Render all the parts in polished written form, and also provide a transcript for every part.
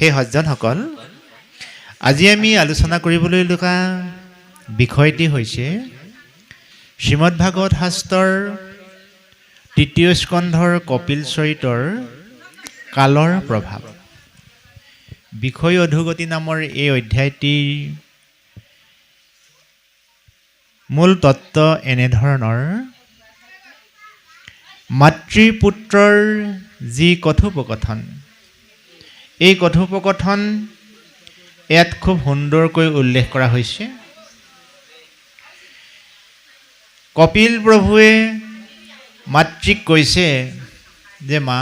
হে সজ্জনসকল, আজি আমি আলোচনা কৰিবলৈ লোৱা বিষয়টি হৈছে শ্ৰীমদ ভাগৱত শাস্ত্ৰৰ ৩য় স্কন্ধৰ কপিল চৰিতৰ কালৰ প্ৰভাৱ। বিষয় অধোগতি নামৰ এই অধ্যায়টিৰ মূল তত্ত্ব এনেধৰণৰ: মাতৃ পুত্ৰৰ যি কথোপকথন, এই কথোপকথন ইয়াত খুব সুন্দৰকৈ উল্লেখ কৰা হৈছে। কপিল প্ৰভুৱে মাতৃক কৈছে যে মা,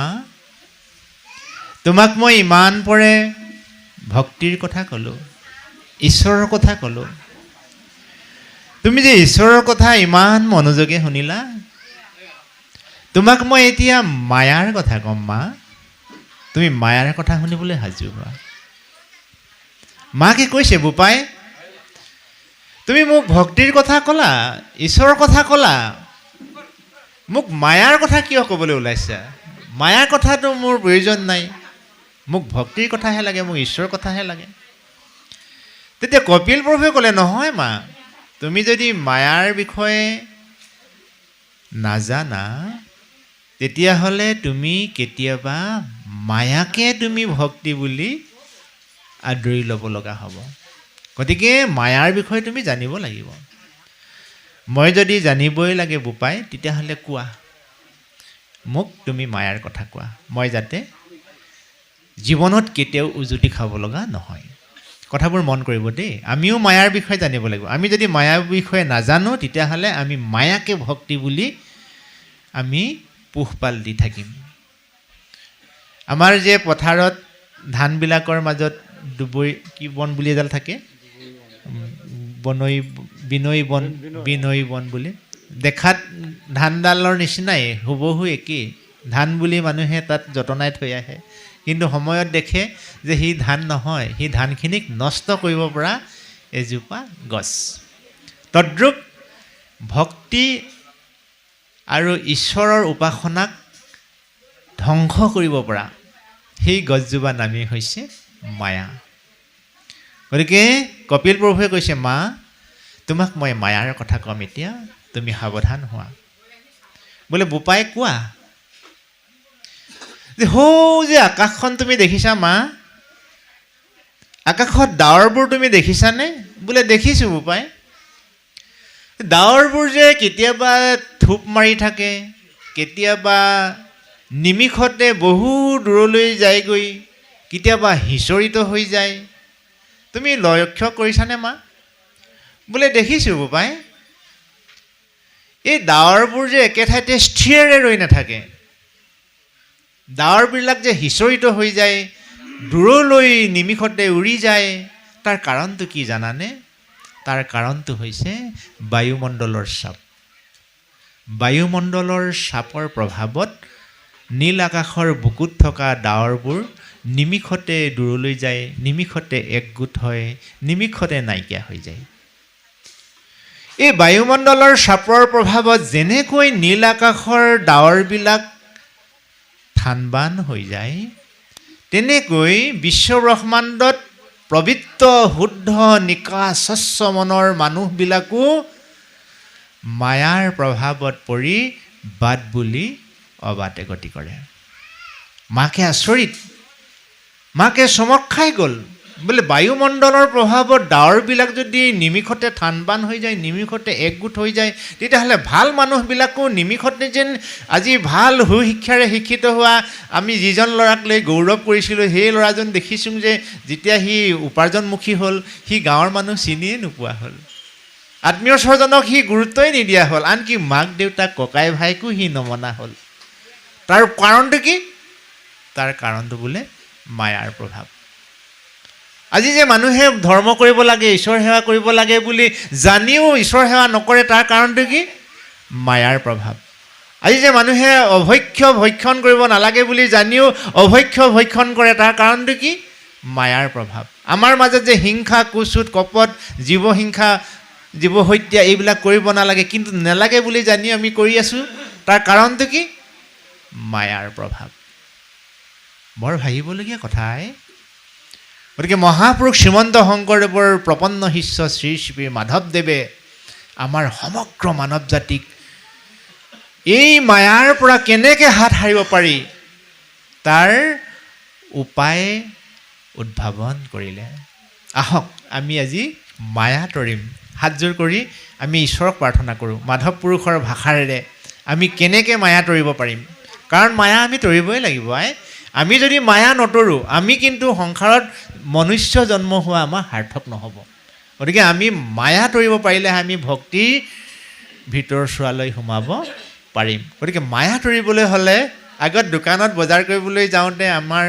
তোমাক মই ইমান পৰে ভক্তিৰ কথা ক'লোঁ, ঈশ্বৰৰ কথা ক'লোঁ, তুমি যে ঈশ্বৰৰ কথা ইমান মনোযোগে শুনিলা, তোমাক মই এতিয়া মায়াৰ কথা ক'ম মা, তুমি মায়াৰ কথা শুনিবলৈ সাজু হোৱা। মাকে কৈছে, বোপাই তুমি মোক ভক্তিৰ কথা ক'লা, ঈশ্বৰৰ কথা ক'লা, মোক মায়াৰ কথা কিয় ক'বলৈ ওলাইছা? মায়াৰ কথাটো মোৰ প্ৰয়োজন নাই, মোক ভক্তিৰ কথাহে লাগে, মোক ঈশ্বৰৰ কথাহে লাগে। তেতিয়া কপিল প্ৰভুৱে ক'লে, নহয় মা, তুমি যদি মায়াৰ বিষয়ে নাজানা তেতিয়াহ'লে তুমি কেতিয়াবা মায়াকে তুমি ভক্তি বুলি আদৰি ল'ব লগা হ'ব। গতিকে মায়াৰ বিষয়ে তুমি জানিব লাগিব। মই যদি জানিবই লাগে বোপাই, তেতিয়াহ'লে কোৱা, মোক তুমি মায়াৰ কথা কোৱা, মই যাতে জীৱনত কেতিয়াও উজুতি খাব লগা নহয়। কথাবোৰ মন কৰিব দেই, আমিও মায়াৰ বিষয়ে জানিব লাগিব। আমি যদি মায়াৰ বিষয়ে নাজানো তেতিয়াহ'লে আমি মায়াকে ভক্তি বুলি আমি পোহপাল দি থাকিম। আমাৰ যে পথাৰত ধানবিলাকৰ মাজত দুবৰি কি বন বুলি এডাল থাকে, বিনৈ বন বুলি, দেখাত ধানডালৰ নিচিনাই, হুবহু একেই। ধান বুলি মানুহে তাত যতনাই থৈ আহে, কিন্তু সময়ত দেখে যে সি ধান নহয়, সি ধানখিনিক নষ্ট কৰিব পৰা এজোপা গছ। তদ্ৰূপ ভক্তি আৰু ঈশ্বৰৰ উপাসনাক ধ্বংস কৰিব পৰা সেই গছজোপা নামেই হৈছে মায়া। গতিকে কপিল প্ৰভুৱে কৈছে, মা, তোমাক মই মায়াৰ কথা ক'ম এতিয়া, তুমি সাৱধান হোৱা। বোলে বোপাই কোৱা, যে যে আকাশখন তুমি দেখিছা মা, আকাশত ডাৱৰবোৰ তুমি দেখিছানে? বোলে দেখিছোঁ বোপাই। ডাৱৰবোৰ যে কেতিয়াবা থোপ মাৰি থাকে, কেতিয়াবা নিমিষতে বহু দূৰলৈ যায়গৈ, কেতিয়াবা হিঁচৰিত হৈ যায়, তুমি লক্ষ্য কৰিছানে মা? বোলে দেখিছোঁ বোপাই। এই ডাৱৰবোৰ যে একে ঠাইতে স্থিৰে ৰৈ নাথাকে, ডাৱৰবিলাক যে হিঁচৰিত হৈ যায়, দূৰলৈ নিমিষতে উৰি যায়, তাৰ কাৰণটো কি জানানে? তাৰ কাৰণটো হৈছে বায়ুমণ্ডলৰ চাপ। বায়ুমণ্ডলৰ চাপৰ প্ৰভাৱত নীল আকাশৰ বুকুত থকা ডাৱৰবোৰ নিমিষতে দূৰলৈ যায়, নিমিষতে একগোট হয়, নিমিষতে নাইকিয়া হৈ যায়। এই বায়ুমণ্ডলৰ চাপৰ প্ৰভাৱত যেনেকৈ নীল আকাশৰ ডাৱৰবিলাক থানবান হৈ যায়, তেনেকৈ বিশ্বব্ৰহ্মাণ্ডত পবিত্ৰ শুদ্ধ নিকা স্বচ্ছ মনৰ মানুহবিলাকো মায়াৰ প্ৰভাৱত পৰি বাট বুলি অবাটে গতি কৰে। মাকে আচৰিত, মাকে চমক খাই গ'ল। বোলে বায়ুমণ্ডলৰ প্ৰভাৱত ডাৱৰবিলাক যদি নিমিষতে থানবান হৈ যায়, নিমিষতে একগোট হৈ যায়, তেতিয়াহ'লে ভাল মানুহবিলাকো নিমিষতে যেন আজি ভাল সুশিক্ষাৰে শিক্ষিত হোৱা আমি যিজন ল'ৰাক লৈ গৌৰৱ কৰিছিলোঁ, সেই ল'ৰাজন দেখিছোঁ যে যেতিয়া সি উপাৰ্জনমুখী হ'ল, সি গাঁৱৰ মানুহ চিনিয়ে নোপোৱা হ'ল, আত্মীয় স্বজনক সি গুৰুত্বই নিদিয়া হ'ল, আনকি মাক দেউতাক ককাই ভাইকো সি নমনা হ'ল। তাৰ কাৰণটো কি? তাৰ কাৰণটো বোলে মায়াৰ প্ৰভাৱ। আজি যে মানুহে ধৰ্ম কৰিব লাগে, ঈশ্বৰ সেৱা কৰিব লাগে বুলি জানিও ঈশ্বৰ সেৱা নকৰে, তাৰ কাৰণটো কি? মায়াৰ প্ৰভাৱ। আজি যে মানুহে অভক্ষ্য ভক্ষণ কৰিব নালাগে বুলি জানিও অভক্ষ্য ভক্ষণ কৰে, তাৰ কাৰণটো কি? মায়াৰ প্ৰভাৱ। আমাৰ মাজত যে হিংসা, কুচুত, কপট, জীৱহিংসা, জীৱহত্যা এইবিলাক কৰিব নালাগে, কিন্তু নালাগে বুলি জানিও আমি কৰি আছোঁ, তাৰ কাৰণটো কি? মায়াৰ প্ৰভাৱ। বৰ ভাবিবলগীয়া কথাই। গতিকে মহাপুৰুষ শ্ৰীমন্ত শংকৰদেৱৰ প্ৰপন্ন শিষ্য শ্ৰী শ্ৰী মাধৱদেৱে আমাৰ সমগ্ৰ মানৱ জাতিক এই মায়াৰ পৰা কেনেকৈ হাত সাৰিব পাৰি তাৰ উপায় উদ্ভাৱন কৰিলে। আহক আমি আজি মায়া তৰিম। হাতযোৰ কৰি আমি ঈশ্বৰক প্ৰাৰ্থনা কৰোঁ মাধৱ পুৰুষৰ ভাষাৰেৰে আমি কেনেকৈ মায়া তৰিব পাৰিম। কাৰণ মায়া আমি তৰিবই লাগিব। আমি যদি মায়া নতৰোঁ আমি কিন্তু সংসাৰত মনুষ্য জন্ম হোৱা আমাৰ সাৰ্থক নহ'ব। গতিকে আমি মায়া তৰিব পাৰিলে আমি ভক্তিৰ ভিতৰ চোৱালৈ সোমাব পাৰিম। গতিকে মায়া তৰিবলৈ হ'লে আগত দোকানত বজাৰ কৰিবলৈ যাওঁতে আমাৰ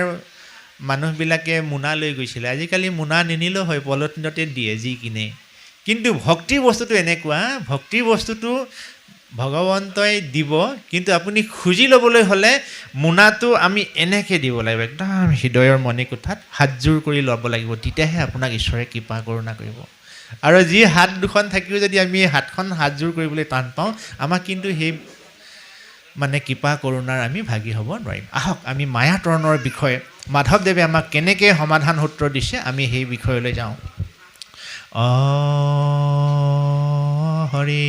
মানুহবিলাকে মোনা লৈ গৈছিলে। আজিকালি মোনা নিনিলেও হয়, পলিথিনতে দিয়ে যি কিনে। কিন্তু ভক্তিৰ বস্তুটো এনেকুৱা, ভক্তিৰ বস্তুটো ভগৱন্তই দিব, কিন্তু আপুনি খুজি ল'বলৈ হ'লে মোনাটো আমি এনেকৈ দিব লাগিব, একদম হৃদয়ৰ মণি কোঠাত হাতযোৰ কৰি ল'ব লাগিব। তেতিয়াহে আপোনাক ঈশ্বৰে কৃপা কৰোণা কৰিব। আৰু যি হাত দুখন থাকিও যদি আমি হাতযোৰ কৰিবলৈ টান পাওঁ, আমাক কিন্তু সেই কৃপা কৰোণাৰ আমি ভাগি হ'ব নোৱাৰিম। আহক আমি মায়া তৰণৰ বিষয়ে মাধৱদেৱে আমাক কেনেকৈ সমাধান সূত্ৰ দিছে আমি সেই বিষয়লৈ যাওঁ। হৰি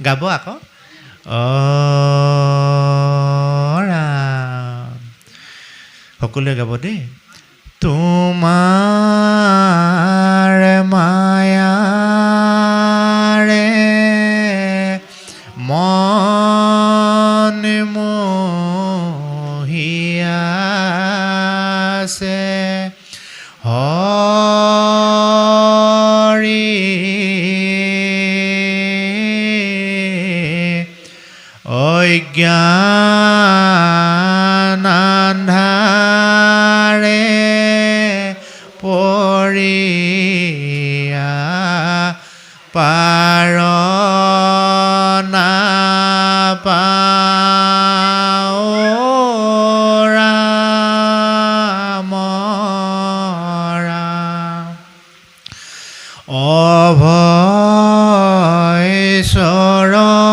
গাব আকৌ ৰাম, সকলোৱে গাব দেই। তোমাৰ মায়াৰে মন মোহিয়াছে হৰি অজ্ঞান আন্ধাৰে পৰিয়া পাৰ নাপাওঁ ৰাম ৰাম। অভয় চৰণে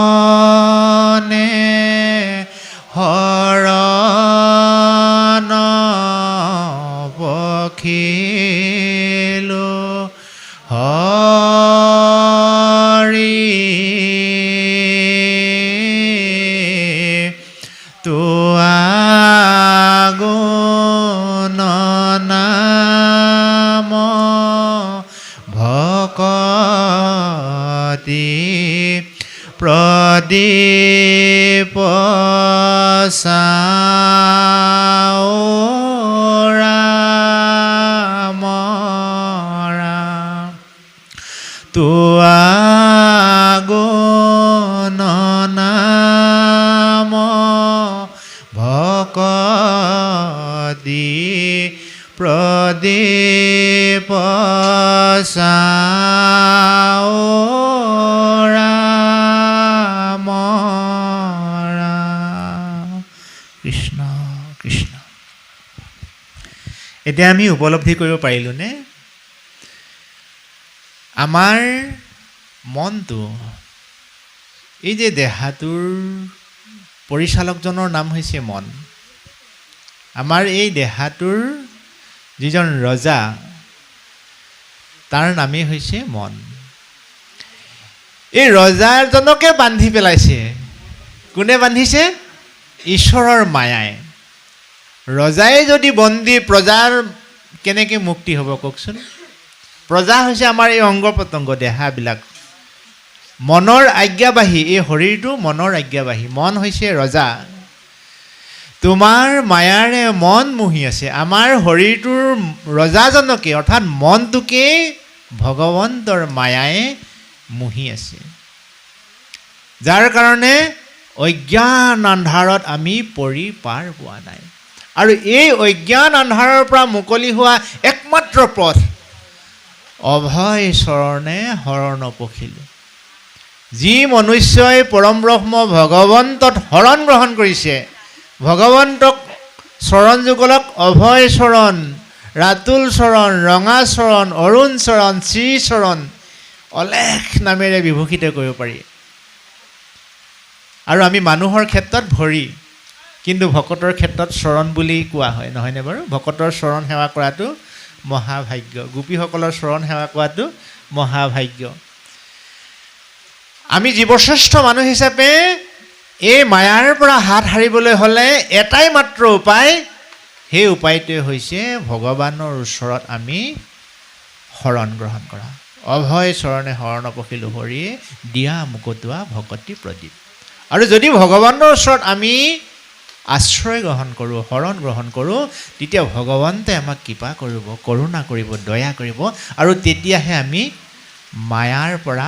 শৰণ পখিলো হৰি তোৱা গুণ নাম ভকতি প্ৰদীপ চাওঁ ৰাম ৰাম। তোৱা গুণ নাম ভকতি প্ৰদীপ চাওঁ ৰাম ৰাম। কৃষ্ণ কৃষ্ণ। এতিয়া আমি উপলব্ধি কৰিব পাৰিলোঁনে আমাৰ মনটো, এই যে দেহাটোৰ পৰিচালকজনৰ নাম হৈছে মন। আমাৰ এই দেহাটোৰ যিজন ৰজা তাৰ নামেই হৈছে মন। এই ৰজাজনকে বান্ধি পেলাইছে। কোনে বান্ধিছে? ঈশ্বৰৰ মায়াই। ৰজাই যদি বন্দী, প্ৰজাৰ কেনেকৈ মুক্তি হ'ব কওকচোন? প্ৰজা হৈছে আমাৰ এই অংগ প্ৰত্যংগ দেহাবিলাক, মনৰ আজ্ঞাবাহী। এই শৰীৰটো মনৰ আজ্ঞাবাহী। মন হৈছে ৰজা। তোমাৰ মায়াৰে মন মুহি আছে। আমাৰ শৰীৰটোৰ ৰজাজনকে অৰ্থাৎ মনটোকে ভগৱন্তৰ মায়াই মুহি আছে, যাৰ কাৰণে অজ্ঞান আন্ধাৰত আমি পৰি পাৰ পোৱা নাই। আৰু এই অজ্ঞান আন্ধাৰৰ পৰা মুকলি হোৱা একমাত্ৰ পথ অভয় চৰণে শৰণ পখিলো। যি মনুষ্যই পৰম ব্ৰহ্ম ভগৱন্তত শৰণ গ্ৰহণ কৰিছে, ভগৱন্তক চৰণ যুগলক অভয় চৰণ, ৰাতুল চৰণ, ৰঙা চৰণ, অৰুণ চৰণ, শ্ৰী চৰণ অলেখ নামেৰে বিভূষিত কৰিব পাৰি। আৰু আমি মানুহৰ ক্ষেত্ৰত ভৰি, কিন্তু ভকতৰ ক্ষেত্ৰত চৰণ বুলি কোৱা হয়, নহয়নে বাৰু? ভকতৰ চৰণ সেৱা কৰাটো মহাভাগ্য, গোপীসকলৰ চৰণ সেৱা কৰাটো মহাভাগ্য। আমি জীৱশ্ৰেষ্ঠ মানুহ হিচাপে এই মায়াৰ পৰা হাত সাৰিবলৈ হ'লে এটাই মাত্ৰ উপায়, সেই উপায়টোৱে হৈছে ভগৱানৰ ওচৰত আমি শৰণ গ্ৰহণ কৰা। অভয় চৰণে শৰণপশিলো হৰিয়ে দিয়া মুকুটোৱা ভকতি প্ৰদীপ। আৰু যদি ভগৱানৰ ওচৰত আমি আশ্ৰয় গ্ৰহণ কৰোঁ, শৰণ গ্ৰহণ কৰোঁ, তেতিয়া ভগৱন্তে আমাক কৃপা কৰিব, কৰোণা কৰিব, দয়া কৰিব, আৰু তেতিয়াহে আমি মায়াৰ পৰা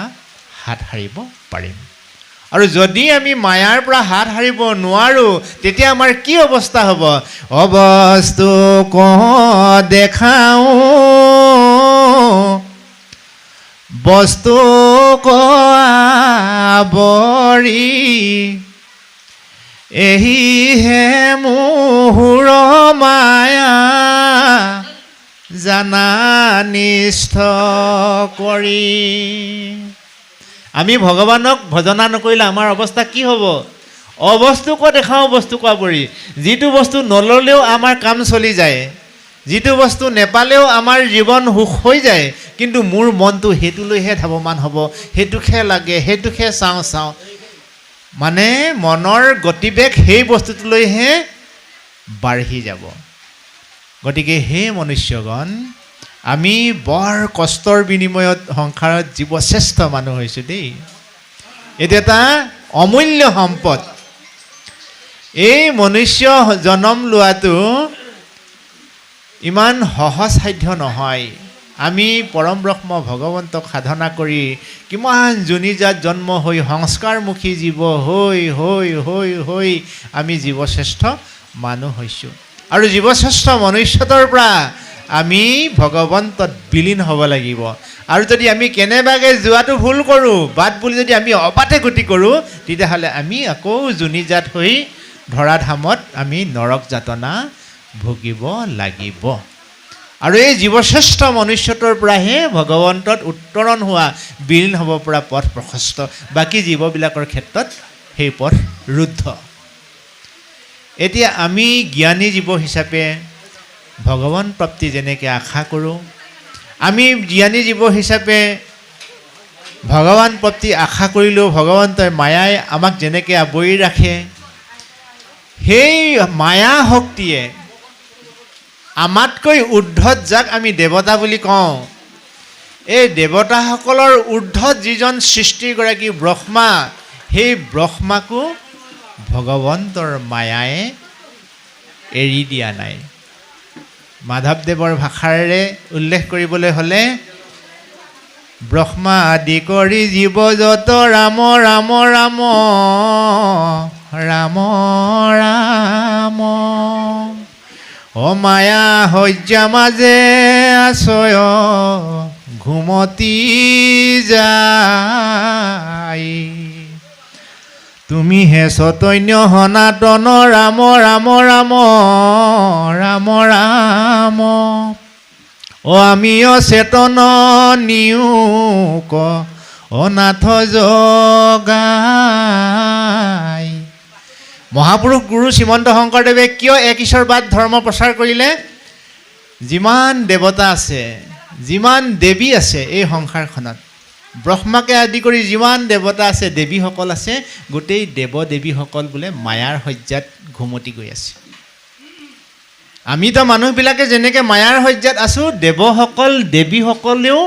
হাত সাৰিব পাৰিম। আৰু যদি আমি মায়াৰ পৰা হাত সাৰিব নোৱাৰোঁ, তেতিয়া আমাৰ কি অৱস্থা হ'ব? অবস্তু ক দেখাওঁ বস্তু ক আৱৰি, এহিহে মোহৰ মায়া জানা নিষ্ঠ কৰি। আমি ভগৱানক ভজনা নকৰিলে আমাৰ অৱস্থা কি হ'ব? অবস্তু ক দেখাওঁ বস্তু ক আৱৰি। যিটো বস্তু নল'লেও আমাৰ কাম চলি যায়, যিটো বস্তু নেপালেও আমাৰ জীৱন সুখ হৈ যায়, কিন্তু মোৰ মনটো সেইটোলৈহে ধাৱমান হ'ব, সেইটোকহে লাগে, সেইটোকহে চাওঁ। মানে মনৰ গতিবেগ সেই বস্তুটোলৈহে বাঢ়ি যাব। গতিকে হে মনুষ্যগণ, আমি বৰ কষ্টৰ বিনিময়ত সংসাৰত জীৱশ্ৰেষ্ঠ মানুহ হৈছোঁ দেই। এইটো এটা অমূল্য সম্পদ। এই মনুষ্য জন্ম লোৱাটো ইমান সহজসাধ্য নহয়। আমি পৰম ব্ৰহ্ম ভগৱন্তক সাধনা কৰি কিমান যোনিজাত জন্ম হৈ সংস্কাৰমুখী জীৱ হৈ আমি জীৱশ্ৰেষ্ঠ মানুহ হৈছোঁ। আৰু জীৱশ্ৰেষ্ঠ মনুষ্যতৰ পৰা আমি ভগৱন্তত বিলীন হ'ব লাগিব। আৰু যদি আমি কেনেবাকৈ যোৱাটো ভুল কৰোঁ, বাট বুলি যদি আমি অবাটে গতি কৰোঁ, তেতিয়াহ'লে আমি আকৌ যোনিজাত হৈ ধৰাধামত আমি নৰক যাতনা ভুগিব লাগিব। আৰু এই জীৱশ্ৰেষ্ঠ মনুষ্যতৰ পৰাহে ভগৱন্তত উত্তৰণ হোৱা, বিলীন হ'ব পৰা পথ প্ৰশস্ত। বাকী জীৱবিলাকৰ ক্ষেত্ৰত সেই পথ ৰুদ্ধ। এতিয়া আমি জ্ঞানী জীৱ হিচাপে ভগৱান প্ৰাপ্তি যেনেকৈ আশা কৰোঁ, আমি জ্ঞানী জীৱ হিচাপে ভগৱান প্ৰাপ্তি আশা কৰিলেও ভগৱন্তই মায়াই আমাক যেনেকৈ আৱৰি ৰাখে, সেই মায়া শক্তিয়ে আমাতকৈ ঊৰ্ধত যাক আমি দেৱতা বুলি কওঁ, এই দেৱতাসকলৰ ঊৰ্ধত যিজন সৃষ্টিগৰাকী ব্ৰহ্মা, সেই ব্ৰহ্মাকো ভগৱন্তৰ মায়াই এৰি দিয়া নাই। মাধৱদেৱৰ ভাষাৰে উল্লেখ কৰিবলৈ হ'লে, ব্ৰহ্মা আদি কৰি জীৱ যত ৰাম ৰাম ৰাম ৰাম ৰাম, অ মায়া শয্যা মাজে আছয় ঘুমতি যায়, তুমি হে চৈতন্য সনাতন ৰাম ৰাম ৰাম ৰাম ৰাম, অ আমি অচেতন নিয়োক অনাথ জগাই। মহাপুৰুষ গুৰু শ্ৰীমন্ত শংকৰদেৱে কিয় এক ঈশ্বৰবাদ ধৰ্ম প্ৰচাৰ কৰিলে? যিমান দেৱতা আছে, যিমান দেৱী আছে এই সংসাৰখনত, ব্ৰহ্মাকে আদি কৰি যিমান দেৱতা আছে, দেৱীসকল আছে, গোটেই দেৱ দেৱীসকল বোলে মায়াৰ শয্যাত ঘুমতি গৈ আছে। আমিতো মানুহবিলাকে যেনেকৈ মায়াৰ শয্যাত আছোঁ, দেৱসকল দেৱীসকলেও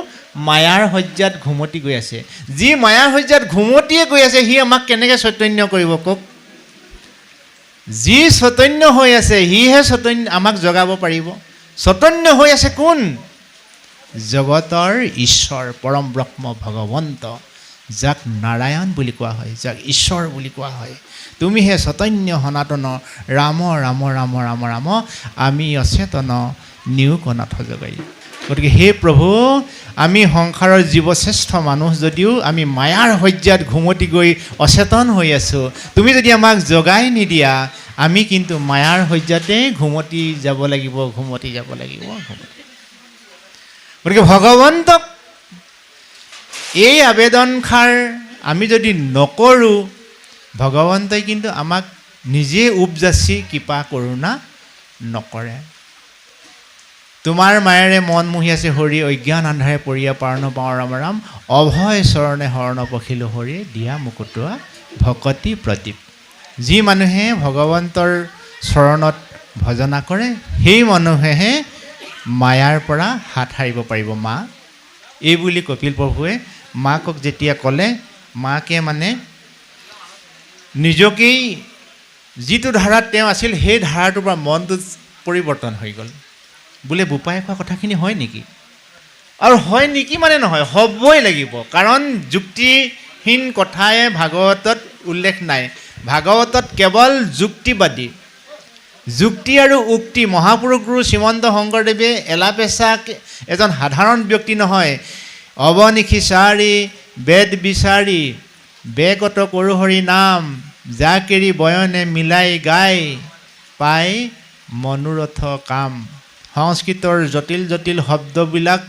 মায়াৰ শয্যাত ঘুমতি গৈ আছে। যি মায়াৰ শয্যাত ঘুমতিয়ে গৈ আছে, সি আমাক কেনেকৈ চৈতন্য কৰিব কওক? যি চৈতন্য হৈ আছে সিহে চৈতন্য আমাক জগাব পাৰিব। চৈতন্য হৈ আছে কোন? জগতৰ ঈশ্বৰ পৰম ব্ৰহ্ম ভগৱন্ত, যাক নাৰায়ণ বুলি কোৱা হয়, যাক ঈশ্বৰ বুলি কোৱা হয়। তুমিহে চৈতন্য সনাতন ৰাম ৰাম ৰাম ৰাম ৰাম, আমি অচেতন নিয়োক অনাথ জগাই। গতিকে হে প্ৰভু, আমি সংসাৰৰ জীৱশ্ৰেষ্ঠ মানুহ যদিও আমি মায়াৰ শয্যাত ঘুমতি গৈ অচেতন হৈ আছোঁ। তুমি যদি আমাক জগাই নিদিয়া, আমি কিন্তু মায়াৰ শয্যাতে ঘুমতি যাব লাগিব। গতিকে ভগৱন্তক এই আবেদনষাৰ আমি যদি নকৰোঁ, ভগৱন্তই কিন্তু আমাক নিজে উপজাচি কৃপা কৰোণা নকৰে। তোমাৰ মায়েৰে মন মুহি আছে হৰি, অজ্ঞান আন্ধাৰে পৰিয়া পাৰ নপাওঁ ৰাম ৰাম, অভয় চৰণে শৰণ পখিলো হৰি, দিয়া মুকুটোৱা ভকতি প্ৰদীপ। যি মানুহে ভগৱন্তৰ চৰণত ভজনা কৰে সেই মানুহেহে মায়াৰ পৰা হাত সাৰিব পাৰিব। মা এই বুলি কপিল প্ৰভুৱে মাকক যেতিয়া ক'লে, মাকে মানে নিজকেই যিটো ধাৰাত তেওঁ আছিল সেই ধাৰাটোৰ পৰা মনটো পৰিৱৰ্তন হৈ গ'ল। বোলে বোপাই কোৱা কথাখিনি হয় নেকি? আৰু হয় নেকি মানে নহয়, হ'বই লাগিব। কাৰণ যুক্তিহীন কথাই ভাগৱতত উল্লেখ নাই। ভাগৱতত কেৱল যুক্তিবাদী, যুক্তি আৰু উক্তি। মহাপুৰুষ গুৰু শ্ৰীমন্ত শংকৰদেৱে এলাপেচা এজন সাধাৰণ ব্যক্তি নহয়। অৱনিশিচাৰি বেদ বিচাৰি বেকত কৰো হৰি নাম, জাকেৰি বয়নে মিলাই গাই পাই মনোৰথ কাম। সংস্কৃতৰ জটিল জটিল শব্দবিলাক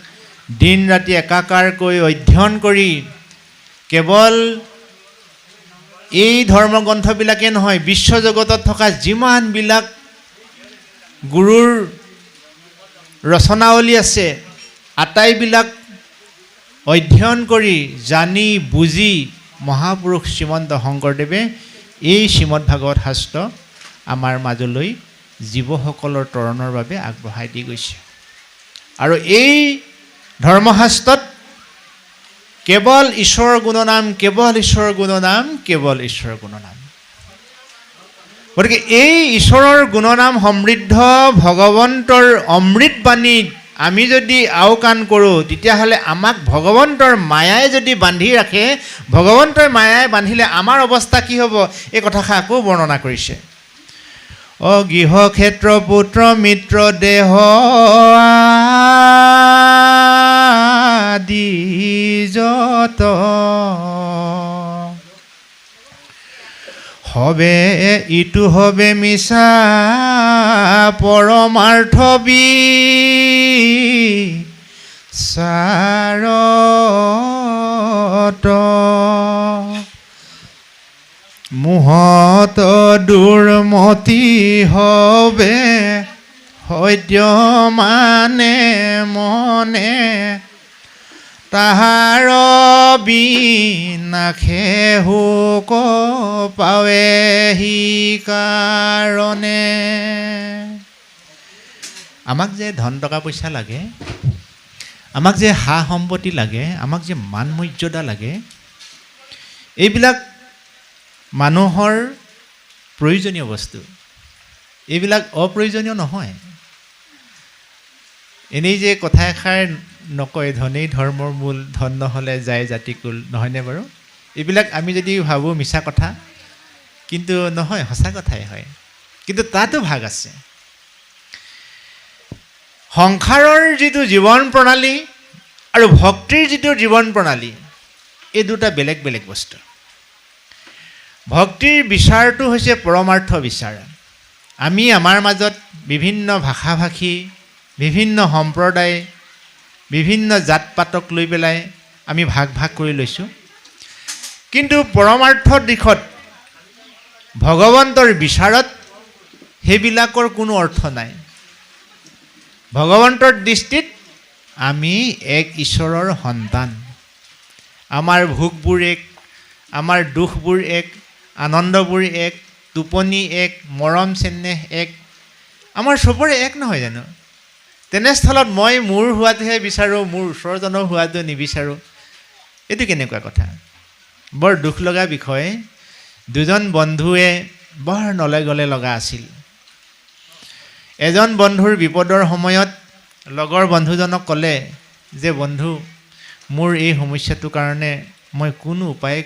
দিন ৰাতি একাকাৰকৈ অধ্যয়ন কৰি কেৱল এই ধৰ্মগ্ৰন্থবিলাকে নহয়, বিশ্বজগতত থকা যিমানবিলাক গুৰুৰ ৰচনাৱলী আছে আটাইবিলাক অধ্যয়ন কৰি জানি বুজি মহাপুৰুষ শ্ৰীমন্ত শংকৰদেৱে এই শ্ৰীমদ ভাগৱত শাস্ত্ৰ আমাৰ মাজলৈ জীৱসকলৰ তৰণৰ বাবে আগবঢ়াই দি গৈছে। আৰু এই ধৰ্মশাস্ত্ৰত কেৱল ঈশ্বৰৰ গুণনাম, কেৱল ঈশ্বৰৰ গুণনাম, কেৱল ঈশ্বৰৰ গুণনাম। গতিকে এই ঈশ্বৰৰ গুণনাম সমৃদ্ধ ভগৱন্তৰ অমৃতবাণীত আমি যদি আওকাণ কৰোঁ, তেতিয়াহ'লে আমাক ভগৱন্তৰ মায়াই যদি বান্ধি ৰাখে, ভগৱন্তৰ মায়াই বান্ধিলে আমাৰ অৱস্থা কি হ'ব, এই কথাষাৰ আকৌ বৰ্ণনা কৰিছে। গৃহ ক্ষেত্ৰ পুত্ৰ মিত্ৰ দেহ আদি যত হবে ইটো হবে মিছা পৰমাৰ্থ বিচাৰত মুহত দুৰ্মতি হবে সদ্য মানে মনে তাহাৰ বিনাশে শোক পাৱেহি কাৰণে। আমাক যে ধন টকা পইচা লাগে, আমাক যে সা সম্পত্তি লাগে, আমাক যে মান মৰ্যাদা লাগে, এইবিলাক মানুহৰ প্ৰয়োজনীয় বস্তু। এইবিলাক অপ্ৰয়োজনীয় নহয়। এনেই যে কথা এষাৰ নকয়, ধনেই ধৰ্মৰ মূল, ধন নহ'লে যায় জাতিকুল, নহয়নে বাৰু? এইবিলাক আমি যদি ভাবোঁ মিছা কথা, কিন্তু নহয়, সঁচা কথাই হয়। কিন্তু তাতো ভাগ আছে। সংসাৰৰ যিটো জীৱন প্ৰণালী আৰু ভক্তিৰ যিটো জীৱন প্ৰণালী, এই দুটা বেলেগ বেলেগ বস্তু। ভক্তিৰ বিচাৰটো হৈছে পৰমাৰ্থ বিচাৰ। আমি আমাৰ মাজত বিভিন্ন ভাষা ভাষী, বিভিন্ন সম্প্ৰদায়, বিভিন্ন জাত পাতক লৈ পেলাই আমি ভাগ ভাগ কৰি লৈছোঁ। কিন্তু পৰমাৰ্থ দিশত ভগৱন্তৰ বিচাৰত সেইবিলাকৰ কোনো অৰ্থ নাই। ভগৱন্তৰ দৃষ্টিত আমি এক ঈশ্বৰৰ সন্তান। আমাৰ ভোগবোৰ এক, আমাৰ দুখবোৰ এক, আনন্দবোৰ এক, টোপনি এক, মৰম চেনেহ এক, আমাৰ চবৰে এক নহয় জানো? তেনেস্থলত মই মোৰ হোৱাটোহে বিচাৰোঁ, মোৰ ওচৰজনৰ হোৱাটো নিবিচাৰোঁ। এইটো কেনেকুৱা কথা? বৰ দুখ লগা বিষয়। দুজন বন্ধুৱে বৰ নলে গলে লগা আছিল। এজন বন্ধুৰ বিপদৰ সময়ত লগৰ বন্ধুজনক ক'লে যে, বন্ধু, মোৰ এই সমস্যাটোৰ কাৰণে মই কোনো উপায়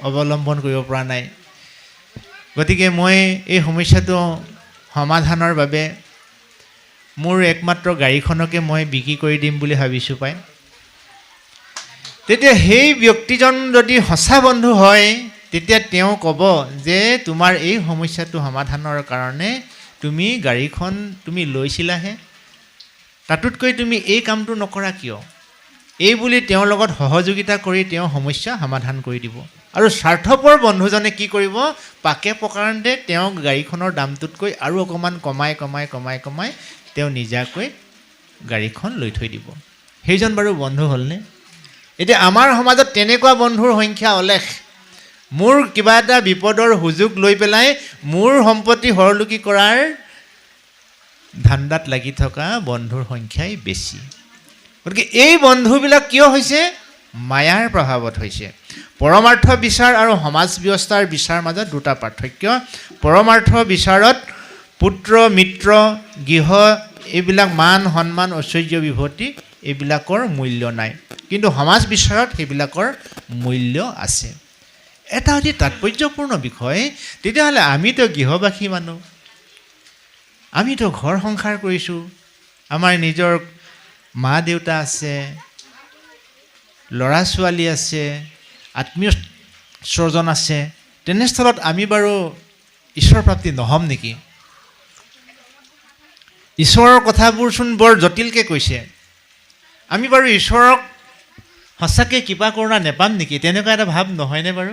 অৱলম্বন কৰিব পৰা নাই। গতিকে মই এই সমস্যাটো সমাধানৰ বাবে মোৰ একমাত্ৰ গাড়ীখনকে মই বিক্ৰী কৰি দিম বুলি ভাবিছোঁ পাই। তেতিয়া সেই ব্যক্তিজন যদি সঁচা বন্ধু হয়, তেতিয়া তেওঁ ক'ব যে তোমাৰ এই সমস্যাটো সমাধানৰ কাৰণে তুমি গাড়ীখন তুমি লৈছিলাহে, তাতোতকৈ তুমি এই কামটো নকৰা কিয়? এই বুলি তেওঁৰ লগত সহযোগিতা কৰি তেওঁ সমস্যা সমাধান কৰি দিব। আৰু স্বাৰ্থপৰ বন্ধুজনে কি কৰিব পাকে প্ৰকাৰণতে তেওঁক গাড়ীখনৰ দামটোতকৈ আৰু অকণমান কমাই তেওঁ নিজাকৈ গাড়ীখন লৈ থৈ দিব সেইজন বাৰু বন্ধু হ'লনে এতিয়া আমাৰ সমাজত তেনেকুৱা বন্ধুৰ সংখ্যা অলেখ মোৰ কিবা এটা বিপদৰ সুযোগ লৈ পেলাই মোৰ সম্পত্তি হৰলুকি কৰাৰ ধান্দাত লাগি থকা বন্ধুৰ সংখ্যাই বেছি গতিকে এই বন্ধুবিলাক কিয় হৈছে মায়াৰ প্ৰভাৱত হৈছে পৰমাৰ্থ বিচাৰ আৰু সমাজ ব্যৱস্থাৰ বিচাৰ মাজত দুটা পাৰ্থক্য পৰমাৰ্থ বিচাৰত পুত্ৰ মিত্ৰ গৃহ এইবিলাক মান সন্মান ঐশ্বৰ্য বিভূতি এইবিলাকৰ মূল্য নাই কিন্তু সমাজ বিচাৰত সেইবিলাকৰ মূল্য আছে এটা অতি তাৎপৰ্যপূৰ্ণ বিষয় তেতিয়াহ'লে আমিতো গৃহবাসী মানুহ আমিতো ঘৰ সংসাৰ কৰিছোঁ আমাৰ নিজৰ মা দেউতা আছে ল'ৰা ছোৱালী আছে আত্মীয় স্বজন আছে তেনেস্থলত আমি বাৰু ঈশ্বৰ প্ৰাপ্তি নহ'ম নেকি ঈশ্বৰৰ কথাবোৰচোন বৰ জটিলকৈ কৈছে আমি বাৰু ঈশ্বৰক সঁচাকৈ কৃপা কৰোণা নেপাম নেকি তেনেকুৱা এটা ভাৱ নহয়নে বাৰু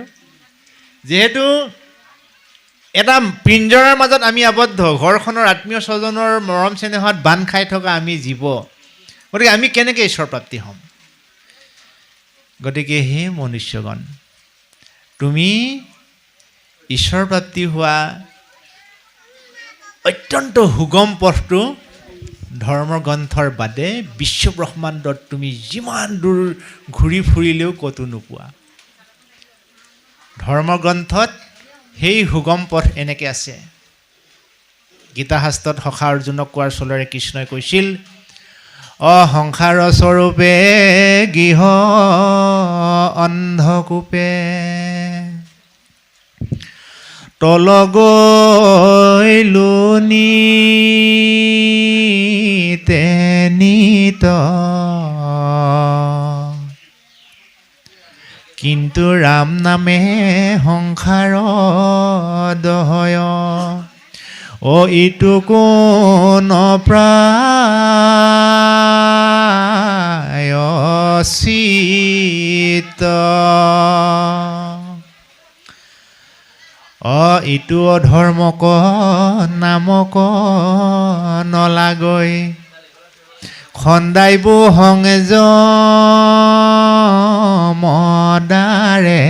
যিহেতু এটা পিঞ্জৰাৰ মাজত আমি আবদ্ধ ঘৰখনৰ আত্মীয় স্বজনৰ মৰম চেনেহত বান্ধ খাই থকা আমি জীৱ গতিকে আমি কেনেকৈ ঈশ্বৰ প্ৰাপ্তি হ'ম গতিকে হে মনুষ্যগণ তুমি ঈশ্বৰ প্ৰাপ্তি হোৱা অত্যন্ত সুগম পথটো ধৰ্মগ্ৰন্থৰ বাদে বিশ্ব ব্ৰহ্মাণ্ডত তুমি যিমান দূৰ ঘূৰি ফুৰিলেও ক'তো নোপোৱা ধৰ্মগ্ৰন্থত সেই সুগম পথ এনেকৈ আছে গীতাশাস্ত্ৰত সখা অৰ্জুনক কোৱাৰ চলৰে কৃষ্ণই কৈছিল অসংসাৰ স্বৰূপে গৃহ অন্ধকূপে তলগৈলোনি তেনিত কিন্তু ৰাম নামে সংসাৰ দহয় ইটো কোন প্ৰায়চিত ইটো অধৰ্মক নামক নলাগৈ খন্দাইবো সংজ মদাৰে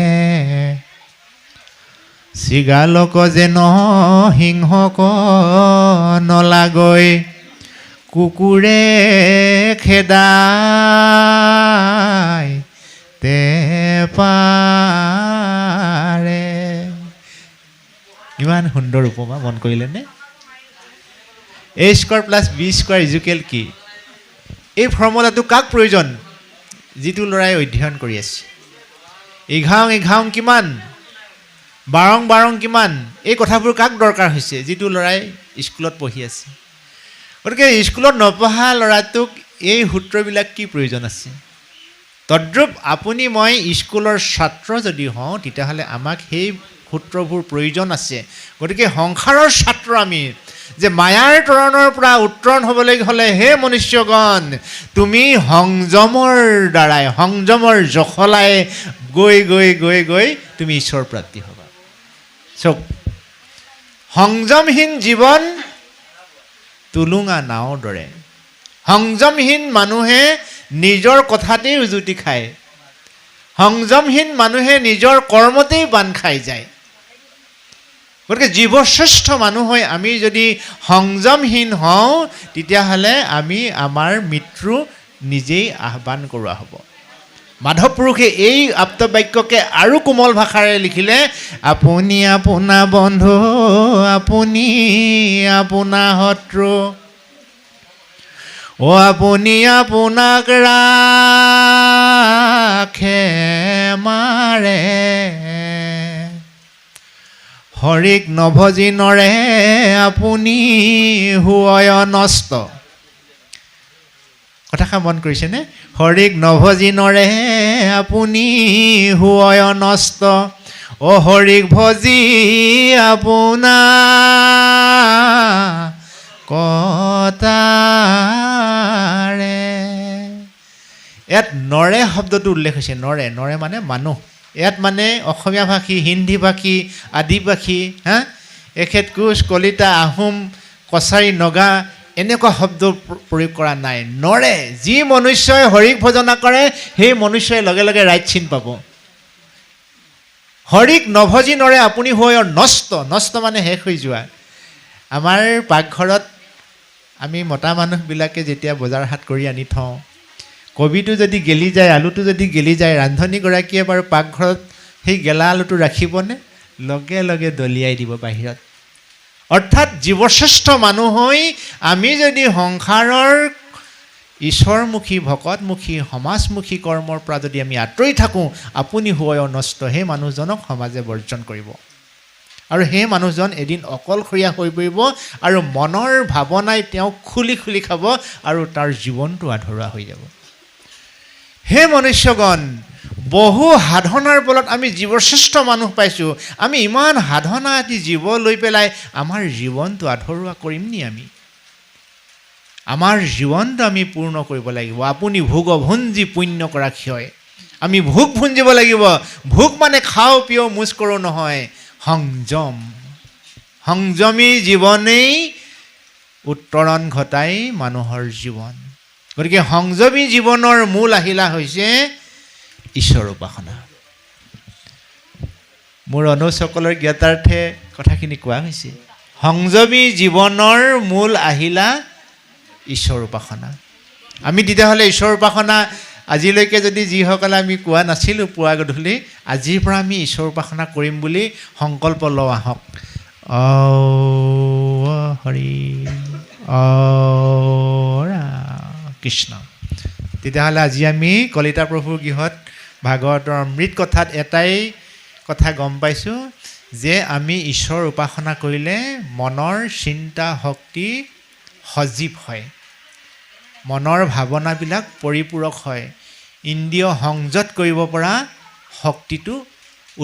চিগালক যেন সিংহক নলাগৈ কুকুৰে খেদাই তে পাৰে ইমান সুন্দৰ উপমা মন কৰিলেনে a square plus B square equal কি এই ফৰ্মুলাটো কাক প্ৰয়োজন যিটো ল'ৰাই অধ্যয়ন কৰি আছে এঘাং কিমান বাৰং কিমান এই কথাবোৰ কাক দৰকাৰ হৈছে যিটো ল'ৰাই স্কুলত পঢ়ি আছে গতিকে স্কুলত নপঢ়া ল'ৰাটোক এই সূত্ৰবিলাক কি প্ৰয়োজন আছে তদ্ৰূপ আপুনি মই স্কুলৰ ছাত্ৰ যদি হওঁ তেতিয়াহ'লে আমাক সেই সূত্ৰবোৰ প্ৰয়োজন আছে গতিকে সংসাৰৰ ছাত্ৰ আমি যে মায়াৰ তৰণৰ পৰা উত্তৰণ হ'বলৈ হ'লে হে মনুষ্যগণ তুমি সংযমৰ দ্বাৰাই সংযমৰ জখলাই গৈ তুমি ঈশ্বৰ প্ৰাপ্তি হ'বা চক সংযমহীন জীৱন তুলুঙা নাওৰ দৰে সংযমহীন মানুহে নিজৰ কথাতেই উজুতি খায় সংযমহীন মানুহে নিজৰ কৰ্মতেই বান্ধ খাই যায় গতিকে জীৱশ্ৰেষ্ঠ মানুহ হৈ আমি যদি সংযমহীন হওঁ তেতিয়াহ'লে আমি আমাৰ মৃত্যু নিজেই আহ্বান কৰোৱা হ'ব মাধৱ পুৰুষে এই আপ্তবাক্যকে আৰু কোমল ভাষাৰে লিখিলে আপুনি আপোনা বন্ধু আপুনি আপোনা শত্ৰু আপুনি আপোনাক ৰাখে মাৰে হৰিক নভজি নৰে আপুনি হুয় নষ্ট কথাষাৰ মন কৰিছেনে হৰিক নভজি নৰে আপুনি হুয় নষ্ট হৰিক ভজি আপোনা কটাৰে ইয়াত নৰে শব্দটো উল্লেখ হৈছে নৰে মানে মানুহ ইয়াত মানে অসমীয়া ভাষী, হিন্দী ভাষী, আদিবাসী, এখেত কোচ, কলিতা, আহোম, কছাৰী, নগা এনেকুৱা শব্দ প্ৰয়োগ কৰা নাই। নৰে, যি মনুষ্যই হৰিক ভজনা কৰে সেই মনুষ্যই লগে লগে ৰাইট চিন পাব। হৰিক নভজি নৰে আপুনি হৈ নষ্ট, নষ্ট মানে শেষ হৈ যোৱা। আমাৰ পাকঘৰত আমি মতা মানুহবিলাকে যেতিয়া বজাৰ হাট কৰি আনি থওঁ, কবিটো যদি গেলি যায়, আলুটো যদি গেলি যায়, ৰান্ধনীগৰাকীয়ে বাৰু পাকঘৰত সেই গেলা আলুটো ৰাখিবনে? লগে লগে দলিয়াই দিব বাহিৰত। অৰ্থাৎ জীৱশ্ৰেষ্ঠ মানুহ হৈ আমি যদি সংসাৰৰ ঈশ্বৰমুখী, ভকতমুখী, সমাজমুখী কৰ্মৰ পৰা যদি আমি আঁতৰি থাকোঁ, আপুনি হৈ নষ্ট, সেই মানুহজনক সমাজে বৰ্জন কৰিব। আৰু সেই মানুহজন এদিন অকলশৰীয়া হৈ পৰিব আৰু মনৰ ভাৱনাই তেওঁক খুলি খুলি খাব আৰু তাৰ জীৱনটো আধৰুৱা হৈ যাব। হে মনুষ্যগণ, বহু সাধনাৰ বলত আমি জীৱশ্ৰেষ্ঠ মানুহ পাইছোঁ। আমি ইমান সাধনা আদি জীৱ লৈ পেলাই আমাৰ জীৱনটো আধৰুৱা কৰিম নি? আমাৰ জীৱনটো আমি পূৰ্ণ কৰিব লাগিব। আপুনি ভোগভুঞ্জি পুণ্য কৰা ক্ষয়। আমি ভোগ ভুঞ্জিব লাগিব। ভোগ মানে খাওঁ পিওঁ মোজ কৰোঁ নহয়, সংযম। সংযমী জীৱনেই উত্তৰণ ঘটাই মানুহৰ জীৱন। গতিকে সংযমী জীৱনৰ মূল আহিলা হৈছে ঈশ্বৰ উপাসনা। মোৰ অনুজসকলৰ জ্ঞাতাৰ্থে কথাখিনি কোৱা হৈছে। সংযমী জীৱনৰ মূল আহিলা ঈশ্বৰ উপাসনা। আমি তেতিয়াহ'লে ঈশ্বৰ উপাসনা আজিলৈকে যদি যিসকলে আমি কোৱা নাছিলোঁ পুৱা গধূলি, আজিৰ পৰা আমি ঈশ্বৰ উপাসনা কৰিম বুলি সংকল্প লওঁ আহক। হৰি কৃষ্ণ। তেতিয়াহ'লে আজি আমি কলিতা প্ৰভুৰ গৃহত ভাগৱতৰ অমৃত কথাত এটাই কথা গম পাইছোঁ যে আমি ঈশ্বৰ উপাসনা কৰিলে মনৰ চিন্তা শক্তি সজীৱ হয়, মনৰ ভাৱনাবিলাক পৰিপূৰক হয়, ইন্দ্ৰিয় সংযত কৰিব পৰা শক্তিটো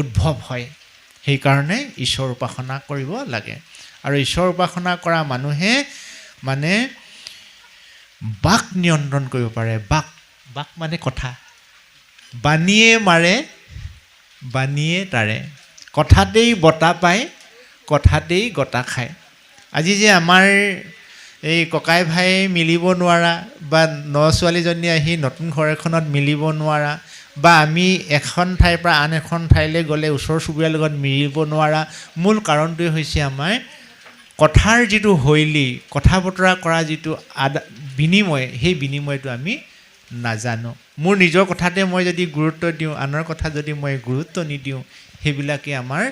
উদ্ভৱ হয়। সেইকাৰণে ঈশ্বৰ উপাসনা কৰিব লাগে। আৰু ঈশ্বৰ উপাসনা কৰা মানুহে মানে বাক নিয়ন্ত্ৰণ কৰিব পাৰে। বাক, বাক মানে কথা। বাণীয়ে মাৰে, বাণীয়ে তাৰে। কথাতেই বঁটা পায়, কথাতেই গতা খায়। আজি যে আমাৰ এই ককাই ভাই মিলিব নোৱাৰা, বা ছোৱালীজনী আহি নতুন ঘৰ এখনত মিলিব নোৱাৰা, বা আমি এখন ঠাইৰ পৰা আন এখন ঠাইলৈ গ'লে ওচৰ চুবুৰীয়াৰ লগত মিলিব নোৱাৰা মূল কাৰণটোৱে হৈছে আমাৰ কথাৰ যিটো শৈলী, কথা বতৰা কৰা যিটো বিনিময়, সেই বিনিময়টো আমি নাজানো। মোৰ নিজৰ কথাতে মই যদি গুৰুত্ব দিওঁ, আনৰ কথা যদি মই গুৰুত্ব নিদিওঁ, সেইবিলাকে আমাৰ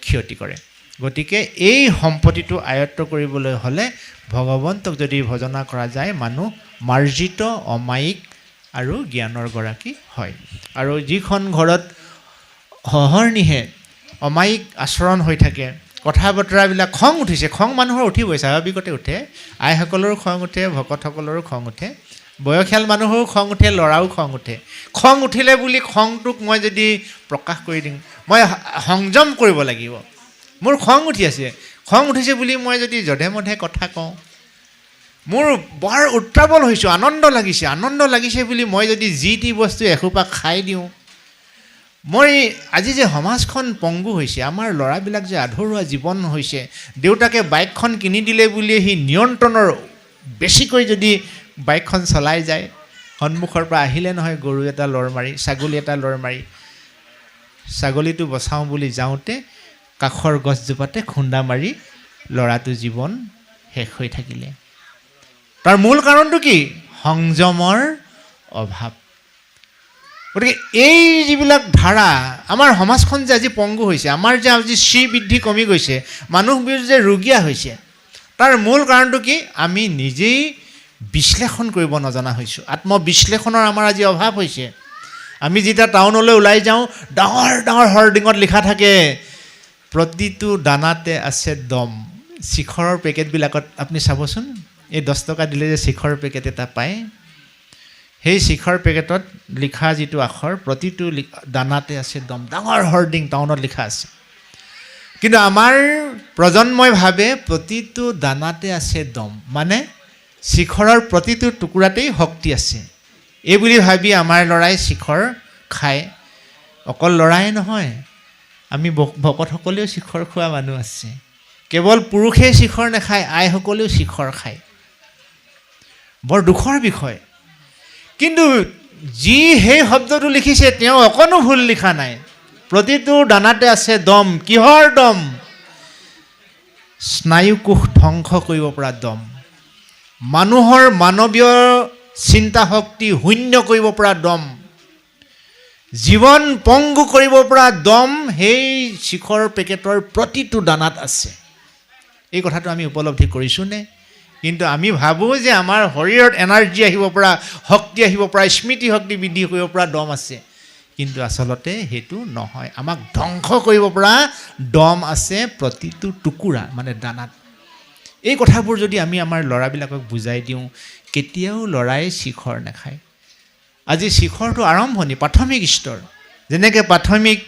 ক্ষতি কৰে। গতিকে এই সম্পত্তিটো আয়ত্ব কৰিবলৈ হ'লে ভগৱন্তক যদি ভজনা কৰা যায়, মানুহ মাৰ্জিত, অমায়িক আৰু জ্ঞানৰ গৰাকী হয়। আৰু যিখন ঘৰত সহৰ্নিশে অমায়িক আচৰণ হৈ থাকে, কথা বতৰাবিলাক, খং উঠিছে, খং মানুহৰ উঠিবই, স্বাভাৱিকতে উঠে। আইসকলৰো খং উঠে, ভকতসকলৰো খং উঠে, বয়সীয়াল মানুহৰো খং উঠে, ল'ৰাও খং উঠে। খং উঠিলে বুলি খংটোক মই যদি প্ৰকাশ কৰি দিওঁ, মই সংযম কৰিব লাগিব। মোৰ খং উঠি আছে, খং উঠিছে বুলি মই যদি যধে মধে কথা কওঁ, মোৰ বৰ উত্ৰাৱল হৈছোঁ, আনন্দ লাগিছে বুলি মই যদি যি টি বস্তু এসোপা খাই দিওঁ, মই আজি যে সমাজখন পংগু হৈছে, আমাৰ ল'ৰাবিলাক যে আধৰুৱা জীৱন হৈছে, দেউতাকে বাইকখন কিনি দিলে বুলি সি নিয়ন্ত্ৰণৰ বেছিকৈ যদি বাইকখন চলাই যায়, সন্মুখৰ পৰা আহিলে নহয় গৰু এটা লৰ মাৰি, ছাগলী এটা লৰ মাৰি, ছাগলীটো বচাওঁ বুলি যাওঁতে কাষৰ গছজোপাতে খুন্দা মাৰি ল'ৰাটো জীৱন শেষ হৈ থাকিলে। তাৰ মূল কাৰণটো কি? সংযমৰ অভাৱ। গতিকে এই যিবিলাক ধাৰা, আমাৰ সমাজখন যে আজি পংগু হৈছে, আমাৰ যে আজি শ্ৰীবৃদ্ধি কমি গৈছে, মানুহবোৰ যে ৰুগীয়া হৈছে, তাৰ মূল কাৰণটো কি? আমি নিজেই বিশ্লেষণ কৰিব নজনা হৈছোঁ। আত্মবিশ্লেষণৰ আমাৰ আজি অভাৱ হৈছে। আমি যেতিয়া টাউনলৈ ওলাই যাওঁ, ডাঙৰ ডাঙৰ হৰ্ডিঙত লিখা থাকে, প্ৰতিটো দানাতে আছে দম। শিখৰৰ পেকেটবিলাকত আপুনি চাবচোন, এই 10 টকা দিলে যে শিখৰ পেকেট এটা পায়, সেই শিখৰ পেকেটত লিখা যিটো আখৰ, প্ৰতিটো দানাতে আছে দম। ডাঙৰ হৰ্ডিং টাউনত লিখা আছে। কিন্তু আমাৰ প্ৰজন্মই ভাবে প্ৰতিটো দানাতে আছে দম, মানে শিখৰৰ প্ৰতিটো টুকুৰাতেই শক্তি আছে। এই বুলি ভাবি আমাৰ ল'ৰাই শিখৰ খায়, অকল ল'ৰাই নহয়, আমি ভকতসকলেও শিখৰ খোৱা মানুহ আছে। কেৱল পুৰুষেই শিখৰ নাখায়, আইসকলেও শিখৰ খায়। বৰ দুখৰ বিষয়। কিন্তু যি সেই শব্দটো লিখিছে তেওঁ অকণো ভুল লিখা নাই। প্ৰতিটো দানাতে আছে দম। কিহৰ দম? স্নায়ুকোষ ধ্বংস কৰিব পৰা দম, মানুহৰ মানৱীয় চিন্তা শক্তি শূন্য কৰিব পৰা দম, জীৱন পংগু কৰিব পৰা দম সেই শিখৰ পেকেটৰ প্ৰতিটো দানাত আছে। এই কথাটো আমি উপলব্ধি কৰিছোঁনে? কিন্তু আমি ভাবোঁ যে আমাৰ শৰীৰত এনাৰ্জি আহিব পৰা, শক্তি আহিব পৰা, স্মৃতি শক্তি বৃদ্ধি কৰিব পৰা দম আছে। কিন্তু আচলতে সেইটো নহয়। আমাক ধ্বংস কৰিব পৰা দম আছে প্ৰতিটো টুকুৰা, মানে দানাত। এই কথাবোৰ যদি আমি আমাৰ ল'ৰাবিলাকক বুজাই দিওঁ, কেতিয়াও ল'ৰাই শিখৰ নাখায়। আজি শিখৰটো আৰম্ভণি, প্ৰাথমিক স্তৰ। যেনেকৈ প্ৰাথমিক,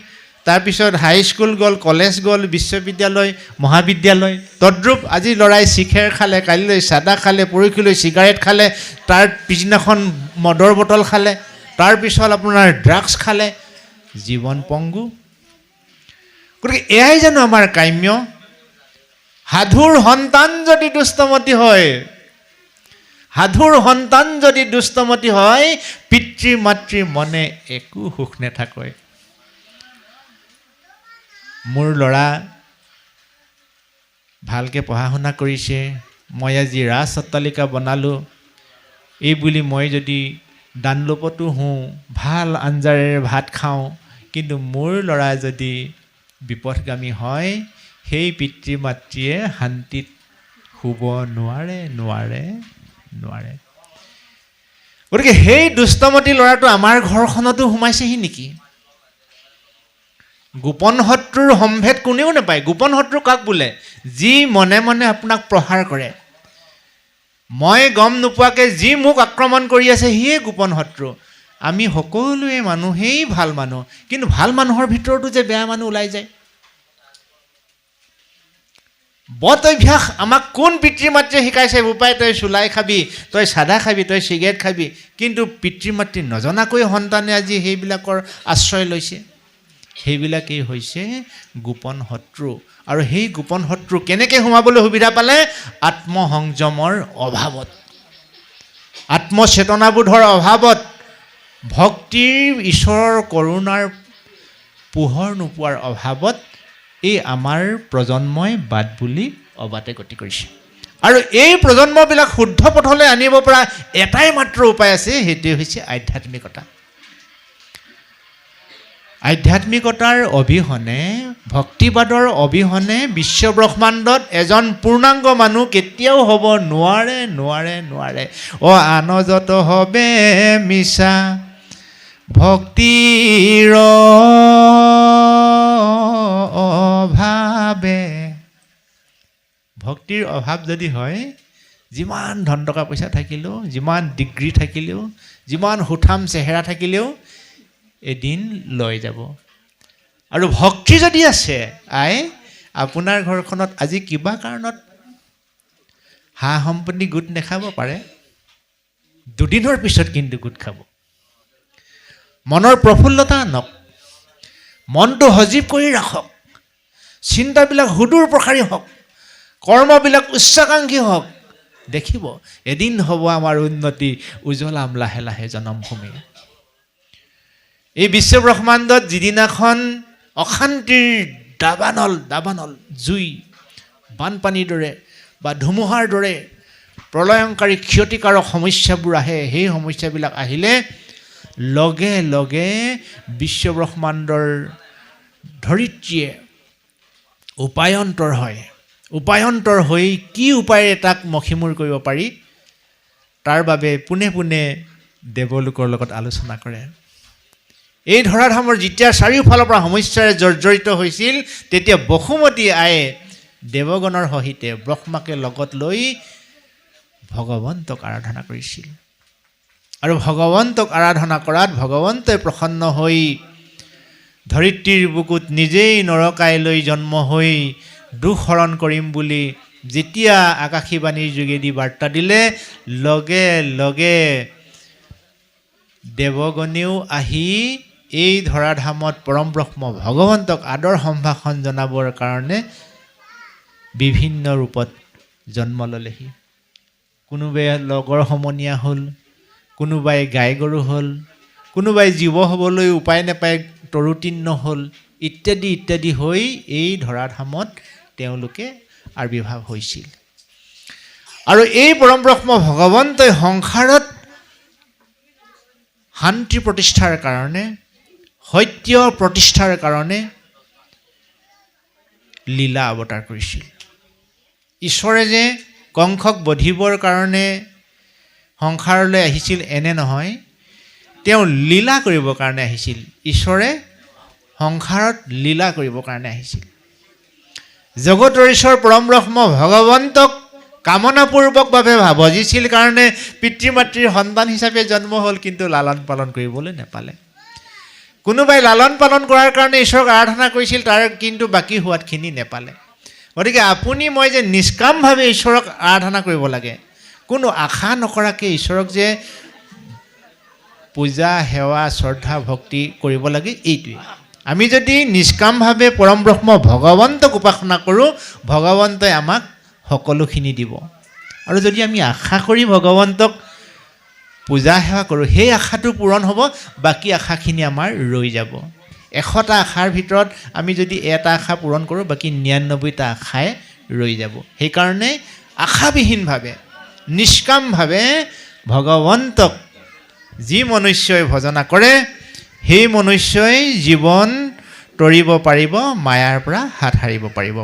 তাৰপিছত হাইস্কুল গ'ল, কলেজ গ'ল, বিশ্ববিদ্যালয়, মহাবিদ্যালয়, তদ্ৰূপ আজি ল'ৰাই শিখৰ খালে, কালিলৈ চাদা খালে, পৰহিলৈ চিগাৰেট খালে, তাৰ পিছদিনাখন মদৰ বটল খালে, তাৰপিছত আপোনাৰ ড্ৰাগছ খালে, জীৱন পংগু। গতিকে এয়াই জানো আমাৰ কাম্য? সাধুৰ সন্তান যদি দুষ্টমতী হয়, সাধুৰ সন্তান যদি দুষ্টমতী হয়, পিতৃ মাতৃৰ মনে একো সুখ নাথাকে। মোৰ ল'ৰা ভালকৈ পঢ়া শুনা কৰিছে, মই আজি ৰাজ অট্টালিকা বনালোঁ, এই বুলি মই যদি দানলপতো হওঁ, ভাল আঞ্জাৰে ভাত খাওঁ, কিন্তু মোৰ ল'ৰা যদি বিপথগামী হয়, সেই পিতৃ মাতৃয়ে শান্তিত শুব নোৱাৰে। গতিকে সেই দুষ্টমতী ল'ৰাটো আমাৰ ঘৰখনতো সোমাইছেহি নেকি? গোপন শত্ৰুৰ সম্ভেদ কোনেও নাপায়। গোপন শত্ৰু কাক বোলে? যি মনে মনে আপোনাক প্ৰহাৰ কৰে। মই গম নোপোৱাকৈ যি মোক আক্ৰমণ কৰি আছে সিয়ে গোপন শত্ৰু। আমি সকলোৱে মানুহেই ভাল মানুহ, কিন্তু ভাল মানুহৰ ভিতৰতো যে বেয়া মানুহ ওলাই যায়। বদ অভ্যাস আমাক কোন পিতৃ মাতৃয়ে শিকাইছে? বোপাই তই চুলাই খাবি, তই চাদা খাবি, তই চিগাৰেট খাবি। কিন্তু পিতৃ মাতৃ নজনাকৈ সন্তানে আজি সেইবিলাকৰ আশ্ৰয় লৈছে। সেইবিলাকেই হৈছে গোপন শত্ৰু। আৰু সেই গোপন শত্ৰু কেনেকৈ সোমাবলৈ সুবিধা পালে? আত্মসংযমৰ অভাৱত, আত্মচেতনাবোধৰ অভাৱত, ভক্তিৰ ঈশ্বৰৰ কৰোণাৰ পোহৰ নোপোৱাৰ অভাৱত এই আমাৰ প্ৰজন্মই বাট বুলি অবাটে গতি কৰিছে। আৰু এই প্ৰজন্মবিলাক শুদ্ধ পথলৈ আনিব পৰা এটাই মাত্ৰ উপায় আছে, সেইটোৱে হৈছে আধ্যাত্মিকতা। আধ্যাত্মিকতাৰ অবিহনে, ভক্তিবাদৰ অবিহনে বিশ্বব্ৰহ্মাণ্ডত এজন পূৰ্ণাংগ মানুহ কেতিয়াও হ'ব নোৱাৰে। আনজত হবে মিছা ভক্তিৰ অভাৱে। ভক্তিৰ অভাৱ যদি হয়, যিমান ধন টকা পইচা থাকিলেও, যিমান ডিগ্ৰী থাকিলেও, যিমান সুঠাম চেহেৰা থাকিলেও এদিন লৈ যাব। আৰু ভক্তি যদি আছে, আপোনাৰ ঘৰখনত আজি কিবা কাৰণত সা সম্পত্তি গোট নাখাব পাৰে, দুদিনৰ পিছত কিন্তু গোট খাব। মনৰ প্ৰফুল্লতা আনক, মনটো সজীৱ কৰি ৰাখক, চিন্তাবিলাক সুদূৰ প্ৰসাৰী হওক, কৰ্মবিলাক উচ্চাকাংক্ষী হওক। দেখিব এদিন হ'ব আমাৰ উন্নতি, উজ্বলাম লাহে লাহে জনমভূমি। এই বিশ্বব্ৰহ্মাণ্ডত যিদিনাখন অশান্তিৰ দাবানল জুই, বানপানীৰ দৰে বা ধুমুহাৰ দৰে প্ৰলয়ংকাৰী ক্ষতিকাৰক সমস্যাবোৰ আহে, সেই সমস্যাবিলাক আহিলে লগে লগে বিশ্বব্ৰহ্মাণ্ডৰ ধৰিত্ৰীয়ে উপায়ন্তৰ হৈ কি উপায়েৰে তাক মষিমূৰ কৰিব পাৰি, তাৰ বাবে পোনে পোনে দেৱলোকৰ লগত আলোচনা কৰে। এই ধৰাধামৰ যেতিয়া চাৰিওফালৰ পৰা সমস্যাৰে জৰ্জৰিত হৈছিল, তেতিয়া বসুমতী আয়ে দেৱগণৰ সহিতে ব্ৰহ্মাকে লগত লৈ ভগৱন্তক আৰাধনা কৰিছিল। আৰু ভগৱন্তক আৰাধনা কৰাত ভগৱন্তই প্ৰসন্ন হৈ ধৰিত্ৰীৰ বুকুত নিজেই নৰকাইলৈ জন্ম হৈ দুখ হৰণ কৰিম বুলি যেতিয়া আকাশীবাণীৰ যোগেদি বাৰ্তা দিলে, লগে লগে দেৱগণেও আহি এই ধৰাধামত পৰম ব্ৰহ্ম ভগৱন্তক আদৰ সম্ভাষণ জনাবৰ কাৰণে বিভিন্ন ৰূপত জন্ম ল'লেহি। কোনোবাই লগৰ সমনীয়া হ'ল, কোনোবাই গাই গৰু হ'ল, কোনোবাই জীৱ হ'বলৈ উপায় নাপায় তৰুতীৰ্ণ হ'ল, ইত্যাদি ইত্যাদি হৈ এই ধৰাধামত তেওঁলোকে আবিৰ্ভাৱ হৈছিল। আৰু এই পৰম ব্ৰহ্ম ভগৱন্তই সংসাৰত শান্তি প্ৰতিষ্ঠাৰ কাৰণে, সত্য প্ৰতিষ্ঠাৰ কাৰণে লীলা অৱতাৰ কৰিছিল। ঈশ্বৰে যে কংসক বধিবৰ কাৰণে সংসাৰলৈ আহিছিল এনে নহয়, তেওঁ লীলা কৰিবৰ কাৰণে আহিছিল। ঈশ্বৰে সংসাৰত লীলা কৰিবৰ কাৰণে আহিছিল। জগতৰ ঈশ্বৰ পৰম ব্ৰহ্ম ভগৱন্তক কামনাপূৰ্বকভাৱে ভজিছিল কাৰণে পিতৃ মাতৃৰ সন্তান হিচাপে জন্ম হ'ল, কিন্তু লালন পালন কৰিবলৈ নেপালে। কোনোবাই লালন পালন কৰাৰ কাৰণে ঈশ্বৰক আৰাধনা কৰিছিল, তাৰ কিন্তু বাকী সোৱাদখিনি নেপালে। গতিকে আপুনি মই যে নিষ্কামভাৱে ঈশ্বৰক আৰাধনা কৰিব লাগে, কোনো আশা নকৰাকৈ ঈশ্বৰক যে পূজা সেৱা শ্ৰদ্ধা ভক্তি কৰিব লাগে, এইটোৱে। আমি যদি নিষ্কামভাৱে পৰম ব্ৰহ্ম ভগৱন্তক উপাসনা কৰোঁ, ভগৱন্তই আমাক সকলোখিনি দিব। আৰু যদি আমি আশা কৰি ভগৱন্তক পূজা সেৱা কৰোঁ, সেই আশাটো পূৰণ হ'ব, বাকী আশাখিনি আমাৰ ৰৈ যাব। 100টা আশাৰ ভিতৰত আমি যদি এটা আশা পূৰণ কৰোঁ, বাকী 99টা আশাই ৰৈ যাব। সেইকাৰণে আশাবিহীনভাৱে নিষ্কামভাৱে ভগৱন্তক যি মনুষ্যই ভজনা কৰে, সেই মনুষ্যই জীৱন তৰিব পাৰিব, মায়াৰ পৰা হাত সাৰিব পাৰিব।